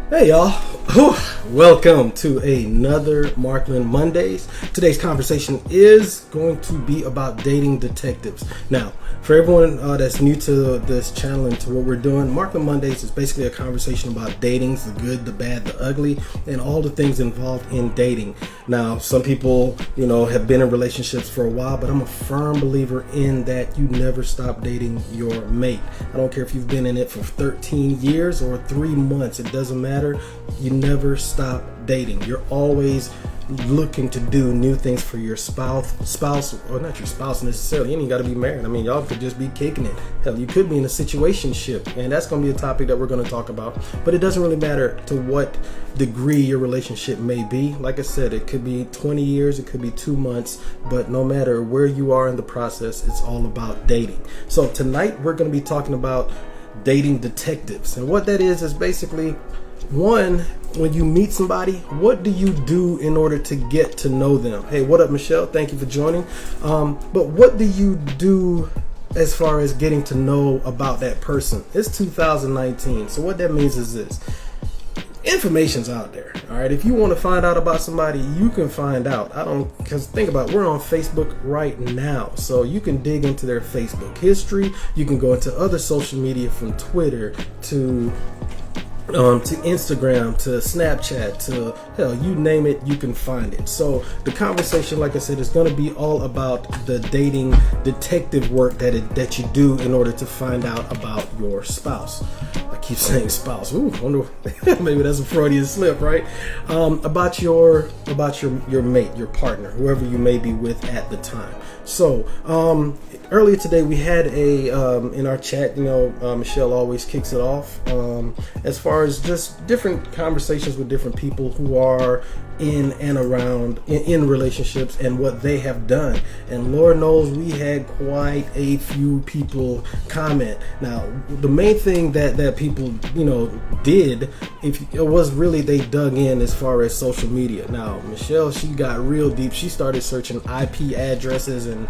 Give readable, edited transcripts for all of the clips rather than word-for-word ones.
Hey y'all, Whew. Welcome to another Markland Mondays. Today's conversation is going to be about dating detectives. Now, for everyone that's new to this channel and to what we're doing, Markland Mondays is basically a conversation about dating, the good, the bad, the ugly, and all the things involved in dating. Now, some people, have been in relationships for a while, but I'm a firm believer in that you never stop dating your mate. I don't care if you've been in it for 13 years or 3 months, it doesn't matter. You never stop dating. You're always looking to do new things for your spouse, or not your spouse necessarily. You ain't got to be married. I mean, y'all could just be kicking it. Hell, you could be in a situationship, and that's going to be a topic that we're going to talk about. But it doesn't really matter to what degree your relationship may be. Like I said, it could be 20 years, it could be 2 months, but no matter where you are in the process, it's all about dating. So tonight we're going to be talking about dating detectives, and what that is basically, one, when you meet somebody, what do you do in order to get to know them? Hey, what up, Michelle? Thank you for joining. But what do you do as far as getting to know about that person? It's 2019. So what that means is this. Information's out there. All right. If you want to find out about somebody, you can find out. Because think about it, we're on Facebook right now. So you can dig into their Facebook history. You can go into other social media, from Twitter to Instagram, to Snapchat, to hell, you name it, you can find it. So the conversation, like I said, is going to be all about the dating detective work that you do in order to find out about your spouse. I keep saying spouse. Ooh, I wonder, maybe that's a Freudian slip, right? About your mate, your partner, whoever you may be with at the time. So earlier today we had in our chat, Michelle always kicks it off as far as just different conversations with different people who are in and around in relationships and what they have done. And Lord knows we had quite a few people comment. Now, the main thing that people did, if it was really, they dug in as far as social media. Now, Michelle, she got real deep. She started searching IP addresses, and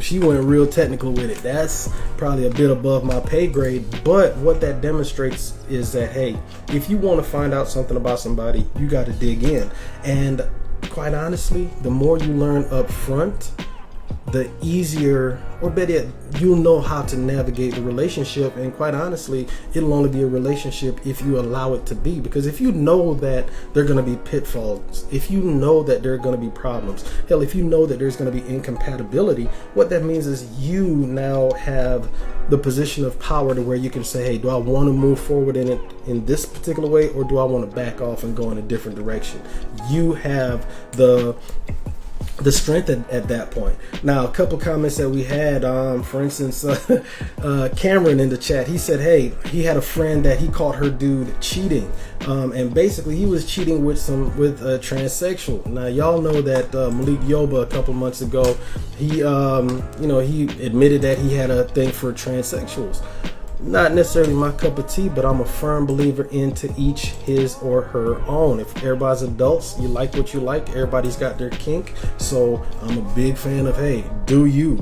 she went real technical with it. That's probably a bit above my pay grade, but what that demonstrates is that, hey, if you want to find out something about somebody, you got to dig in. And quite honestly, the more you learn up front, the easier, or better yet, you'll know how to navigate the relationship. And quite honestly, it'll only be a relationship if you allow it to be. Because if you know that there are going to be pitfalls, if you know that there are going to be problems, hell, if you know that there's going to be incompatibility, what that means is you now have the position of power to where you can say, hey, do I want to move forward in it in this particular way, or do I want to back off and go in a different direction? You have the strength at that point. Now, a couple comments that we had, for instance, Cameron in the chat, he said, hey, he had a friend that he caught her dude cheating, and basically he was cheating with a transsexual. Now, y'all know that Malik Yoba a couple months ago, he he admitted that he had a thing for transsexuals. Not necessarily my cup of tea, but I'm a firm believer into each his or her own. If everybody's adults, you like what you like. Everybody's got their kink. So I'm a big fan of, hey, do you.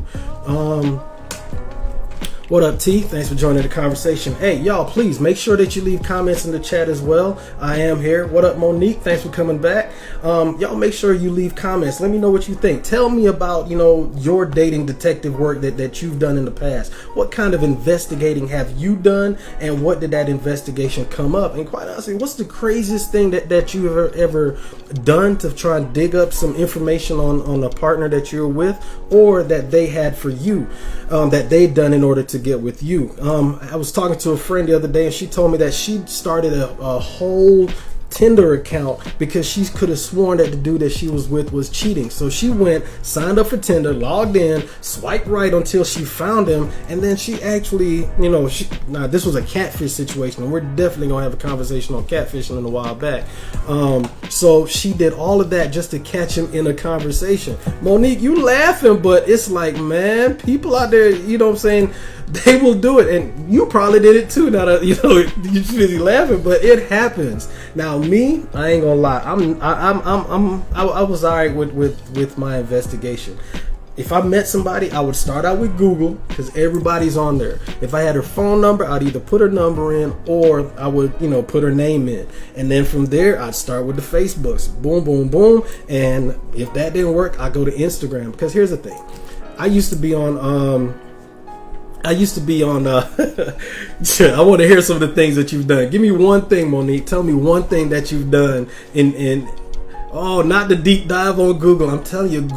What up, T? Thanks for joining the conversation. Hey, y'all, please make sure that you leave comments in the chat as well. I am here. What up, Monique? Thanks for coming back. Y'all make sure you leave comments. Let me know what you think. Tell me about, your dating detective work that you've done in the past. What kind of investigating have you done, and what did that investigation come up? And quite honestly, what's the craziest thing that you've ever done to try and dig up some information on a partner that you're with, or that they had for you, that they've done in order to get with you? I was talking to a friend the other day, and she told me that she started a whole Tinder account because she could have sworn that the dude that she was with was cheating. So she went, signed up for Tinder, logged in, swiped right until she found him, and then she actually, this was a catfish situation, and we're definitely gonna have a conversation on catfishing in a while back. So she did all of that just to catch him in a conversation. Monique, you laughing, but it's like, man, people out there, they will do it, and you probably did it too. Now that you're busy laughing, but it happens. Now, me, I ain't gonna lie, I was alright with my investigation. if I met somebody, I would start out with Google because everybody's on there. If I had her phone number, I'd either put her number in or I would, put her name in. And then from there, I'd start with the Facebooks. Boom, boom, boom. And if that didn't work, I go to Instagram. Because here's the thing. I used to be on I want to hear some of the things that you've done. Give me one thing, Monique. Tell me one thing that you've done oh, not the deep dive on Google. I'm telling you,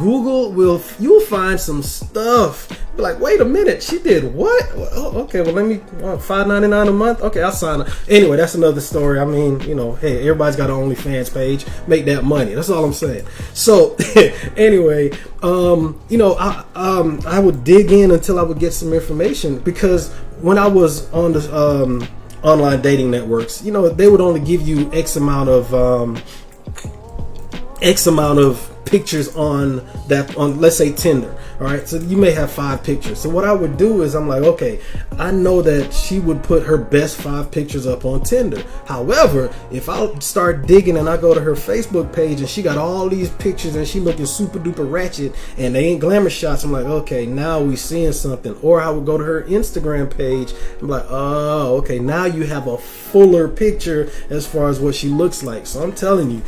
you'll find some stuff. Be like, wait a minute, she did what? Oh, okay, well, let me, $5.99 a month? Okay, I'll sign up. Anyway, that's another story. I mean, hey, everybody's got an OnlyFans page. Make that money. That's all I'm saying. So, anyway, I would dig in until I would get some information, because when I was on the online dating networks, they would only give you X amount of pictures on let's say Tinder. All right, so you may have 5 pictures. So what I would do is I'm like, okay, I know that she would put her best 5 pictures up on Tinder. However, if I start digging and I go to her Facebook page and she got all these pictures and she looking super duper ratchet and they ain't glamour shots, I'm like, okay, now we seeing something. Or I would go to her Instagram page. I'm like, oh, okay, now you have a fuller picture as far as what she looks like. So I'm telling you,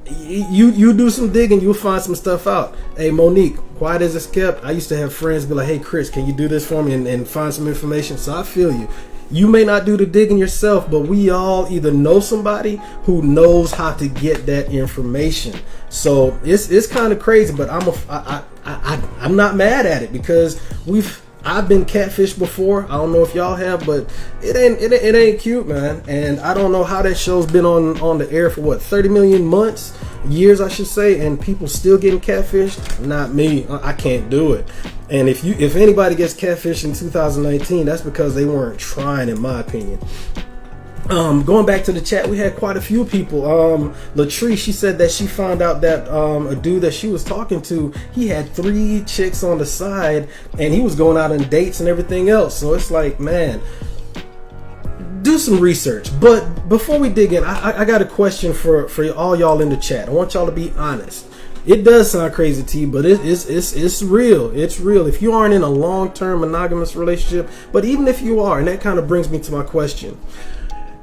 you do some digging, you'll find some stuff out. Hey, Monique, quiet as it's kept. I used to have friends be like, hey, Chris, can you do this for me and find some information? So I feel you. You may not do the digging yourself, but we all either know somebody who knows how to get that information. So it's kind of crazy, but I'm not mad at it, because I've been catfished before. I don't know if y'all have, but it ain't cute, man. And I don't know how that show's been on the air for 30 million years, I should say, and people still getting catfished. Not me. I can't do it. And if anybody gets catfished in 2019, that's because they weren't trying, in my opinion. Going back to the chat, we had quite a few people. Latrice, she said that she found out that a dude that she was talking to, he had 3 chicks on the side, and he was going out on dates and everything else. So it's like, man, do some research. But before we dig in, I got a question for all y'all in the chat. I want y'all to be honest. It does sound crazy to you, but it's real. It's real. If you aren't in a long-term monogamous relationship, but even if you are, and that kind of brings me to my question.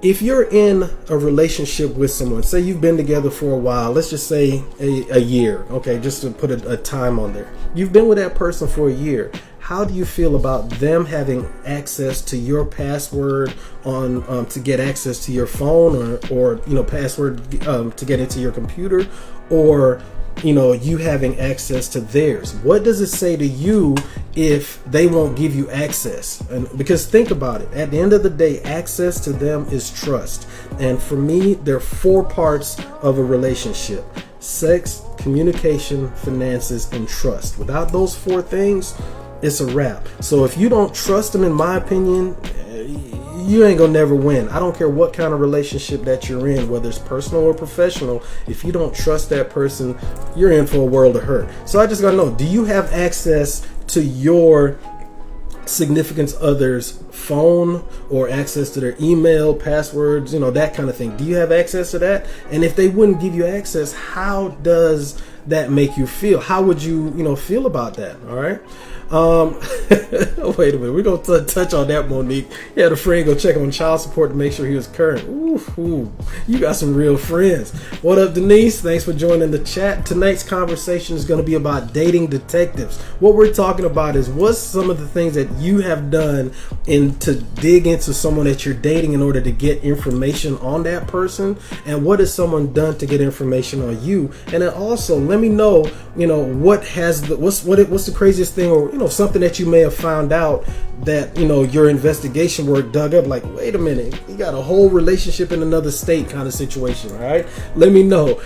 If you're in a relationship with someone, say you've been together for a while, let's just say a year, okay, just to put a time on there. You've been with that person for a year. How do you feel about them having access to your password on to get access to your phone, or password to get into your computer, or you having access to theirs? What does it say to you if they won't give you access? And because think about it, at the end of the day, access to them is trust. And for me, there are 4 parts of a relationship: sex, communication, finances, and trust. Without those 4 things, it's a wrap. So if you don't trust them, in my opinion, you ain't gonna never win. I don't care what kind of relationship that you're in, whether it's personal or professional. If you don't trust that person, you're in for a world of hurt. So I just gotta know, do you have access to your significant other's phone, or access to their email, passwords, that kind of thing? Do you have access to that? And if they wouldn't give you access, how does that make you feel? How would you, feel about that? All right. Wait a minute. We're going to touch on that, Monique. You had a friend go check on child support to make sure he was current. Ooh, you got some real friends. What up, Denise? Thanks for joining the chat. Tonight's conversation is going to be about dating detectives. What we're talking about is what's some of the things that you have done to dig into someone that you're dating in order to get information on that person, and what has someone done to get information on you. And then also let me know, what's the craziest thing, or something that you may have found out that your investigation work dug up, like, wait a minute, you got a whole relationship in another state kind of situation. All right, let me know.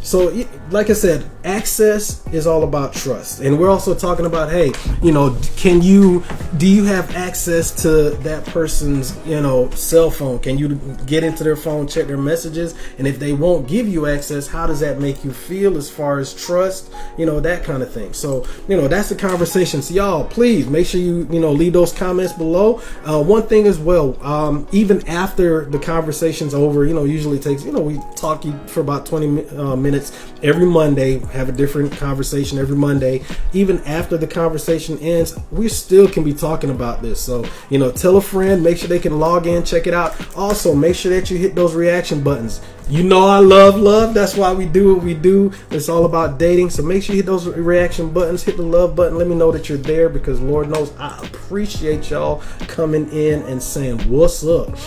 So like I said, access is all about trust, and we're also talking about, hey, do you have access to that person's cell phone? Can you get into their phone, check their messages? And if they won't give you access, how does that make you feel as far as trust, that kind of thing? So that's the conversation. So y'all, please make sure you leave those comments below. One thing as well, even after the conversation's over, usually takes, we talk for about 20 20 minutes every Monday, have a different conversation every Monday. Even after the conversation ends, we still can be talking about this. So, tell a friend, make sure they can log in, check it out. Also, make sure that you hit those reaction buttons. I love. That's why we do what we do. It's all about dating. So make sure you hit those reaction buttons, hit the love button. Let me know that you're there, because Lord knows I appreciate y'all coming in and saying what's up.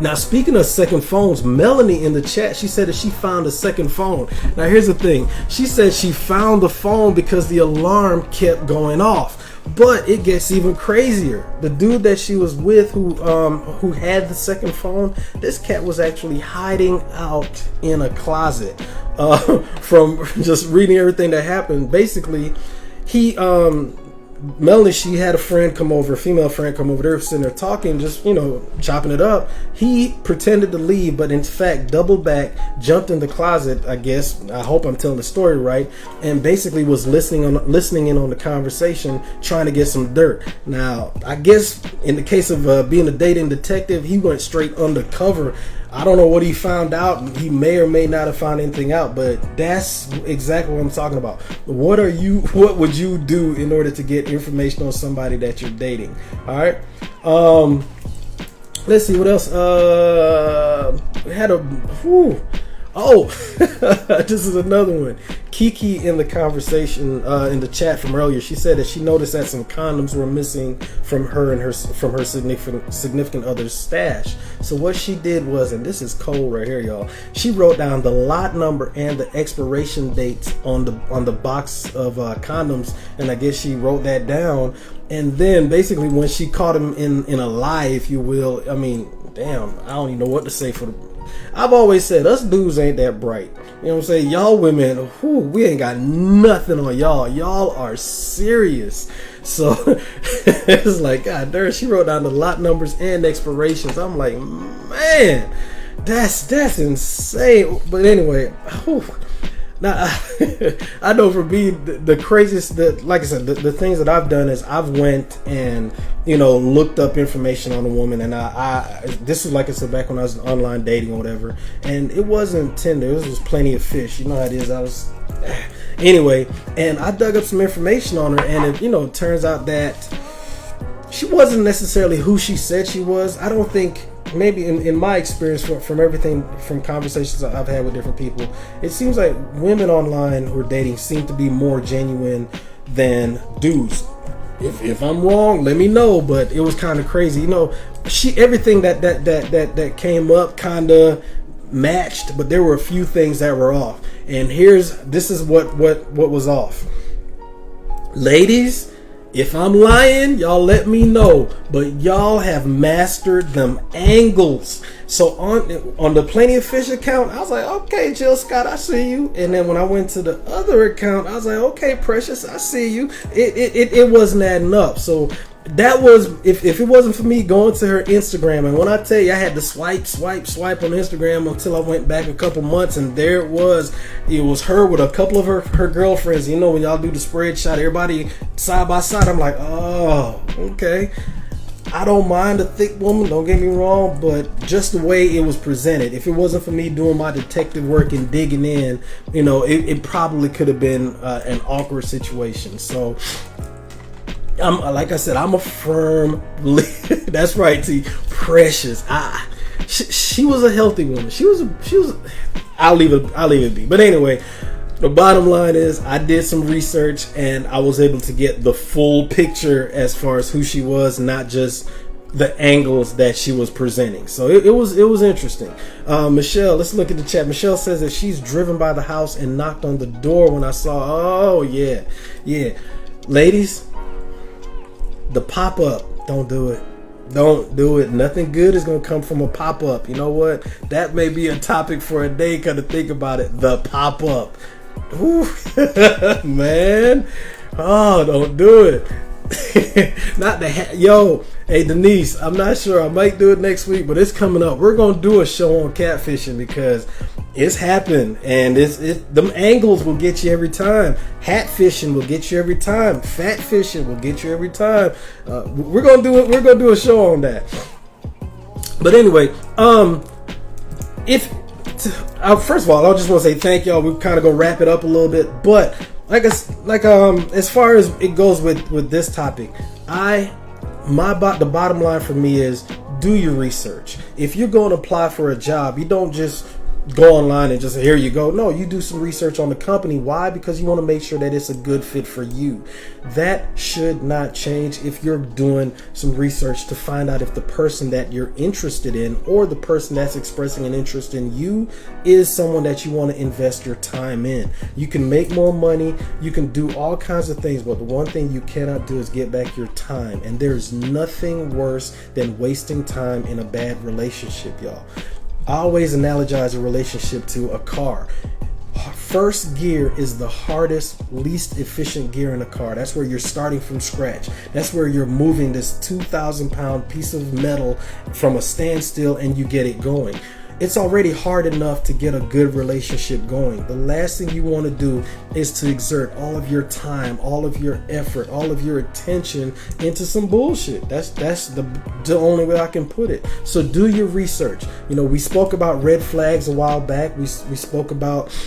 Now, speaking of second phones, Melanie in the chat, she said that she found a second phone. Now, here's the thing. She said she found the phone because the alarm kept going off. But it gets even crazier. The dude that she was with, who had the second phone, this cat was actually hiding out in a closet from just reading everything that happened. Basically, Melanie, she had a friend come over, a female friend come over. They were sitting there talking, just, chopping it up. He pretended to leave, but in fact, doubled back, jumped in the closet, I guess. I hope I'm telling the story right. And basically was listening in on the conversation, trying to get some dirt. Now, I guess in the case of being a dating detective, he went straight undercover. I don't know what he found out. He may or may not have found anything out, but that's exactly what I'm talking about. What would you do in order to get information on somebody that you're dating? All right. Let's see what else. We had this is another one. Kiki in the conversation in the chat from earlier, she said that she noticed that some condoms were missing from her significant other's stash. So what she did was, and this is cold right here, y'all, she wrote down the lot number and the expiration dates on the box of condoms, and I guess she wrote that down. And then basically when she caught him in a lie, if you will, I mean, damn, I don't even know what to say for the... I've always said us dudes ain't that bright. You know what I'm saying? Y'all women, we ain't got nothing on y'all. Y'all are serious. So it's like, God damn, she wrote down the lot numbers and expirations. I'm like, man, that's insane. But anyway, now I know for me the craziest, like I said, the things that I've done is I've went and looked up information on a woman, and I this was, like I said, back when I was online dating or whatever, and it wasn't Tinder, it was Plenty of Fish. You know how it is. Anyway, and I dug up some information on her, and it turns out that she wasn't necessarily who she said she was. I don't think. Maybe in my experience from everything, from conversations I've had with different people, it seems like women online who are dating seem to be more genuine than dudes. If I'm wrong, let me know. But it was kind of crazy. Everything that came up kind of matched, but there were a few things that were off. And this is what was off. Ladies, if I'm lying, y'all let me know. But y'all have mastered them angles. So on the Plenty of Fish account, I was like, okay, Jill Scott, I see you. And then when I went to the other account, I was like, okay, Precious, I see you. It wasn't adding up. So that was, if it wasn't for me going to her Instagram, and when I tell you I had to swipe on Instagram until I went back a couple months, and there it was her with a couple of her girlfriends. When y'all do the spread shot, everybody side by side, I'm like, oh, okay. I don't mind a thick woman, don't get me wrong, but just the way it was presented, if it wasn't for me doing my detective work and digging in, it probably could have been an awkward situation. So like I said, I'm a firm that's right, T. Precious. She was a healthy woman. She was I'll leave it be. But anyway, the bottom line is I did some research and I was able to get the full picture as far as who she was, not just the angles that she was presenting. So it was interesting. Michelle, let's look at the chat. Michelle says that she's driven by the house and knocked on the door when I saw. Oh yeah. Ladies, the pop-up, don't do it. Don't do it. Nothing good is going to come from a pop-up. You know what? That may be a topic for a day, kind of think about it. The pop-up. Ooh, man. Oh, don't do it. Not the yo, hey Denise, I'm not sure, I might do it next week, but it's coming up. We're gonna do a show on catfishing because it's happened, and them angles will get you every time. Hat fishing will get you every time. Fat fishing will get you every time. We're gonna do a show on that. But anyway, if First of all, I just want to say thank y'all. We kind of gonna wrap it up a little bit, but as far as it goes with this topic, the bottom line for me is do your research. If you're going to apply for a job, you don't just go online and just here you go. No, you do some research on the company. Why? Because you want to make sure that it's a good fit for you. That should not change if you're doing some research to find out if the person that you're interested in or the person that's expressing an interest in you is someone that you want to invest your time in. You can make more money, you can do all kinds of things, but the one thing you cannot do is get back your time. And there's nothing worse than wasting time in a bad relationship, y'all. I always analogize a relationship to a car. First gear is the hardest, least efficient gear in a car. That's where you're starting from scratch. That's where you're moving this 2,000-pound piece of metal from a standstill and you get it going. It's already hard enough to get a good relationship going. The last thing you want to do is to exert all of your time, all of your effort, all of your attention into some bullshit. That's the only way I can put it. So do your research. We spoke about red flags a while back. We spoke about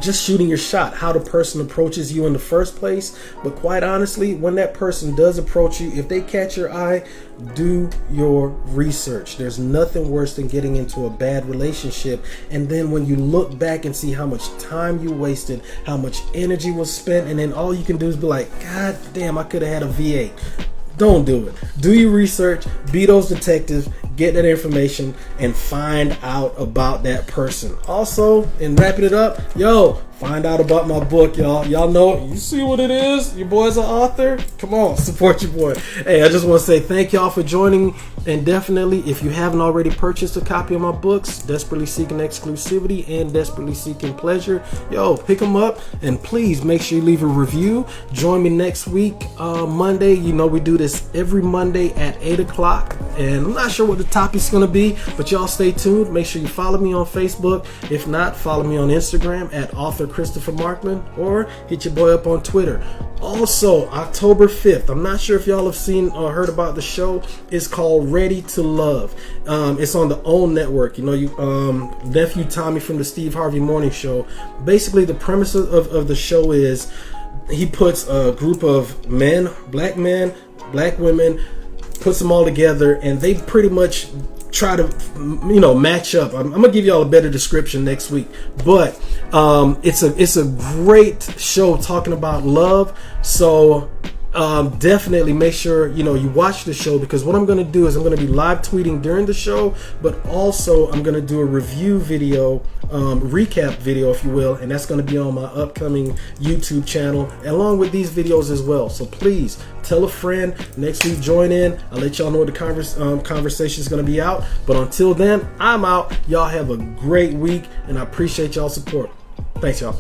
just shooting your shot, how the person approaches you in the first place. But quite honestly, when that person does approach you, if they catch your eye, do your research. There's nothing worse than getting into a bad relationship, and then when you look back and see how much time you wasted, how much energy was spent, and then all you can do is be like, God damn, I could have had a V8. Don't do it. Do your research, be those detectives, get that information, and find out about that person. Also, in wrapping it up, find out about my book, y'all. Y'all know, you see what it is? Your boy's an author. Come on, support your boy. Hey, I just want to say thank y'all for joining. And definitely, if you haven't already purchased a copy of my books, Desperately Seeking Exclusivity and Desperately Seeking Pleasure, pick them up. And please make sure you leave a review. Join me next week, Monday. We do this every Monday at 8 o'clock. And I'm not sure what the topic's going to be, but y'all stay tuned. Make sure you follow me on Facebook. If not, follow me on Instagram at author Christopher Markland, or hit your boy up on Twitter. Also, October 5th, I'm not sure if y'all have seen or heard about the show. It's called Ready to Love. It's on the OWN network. Nephew Tommy from the Steve Harvey Morning Show. Basically, the premise of the show is he puts a group of men, black women, puts them all together, and they pretty much try to match up. I'm gonna give y'all a better description next week, but it's a great show talking about love. So definitely make sure you watch the show, because what I'm going to do is I'm going to be live tweeting during the show, but also I'm going to do a review video, recap video if you will, and that's going to be on my upcoming YouTube channel along with these videos as well. So please tell a friend. Next week, join in. I'll let y'all know what the conversation is going to be out, but until then, I'm out. Y'all have a great week, and I appreciate y'all's support. Thanks, y'all.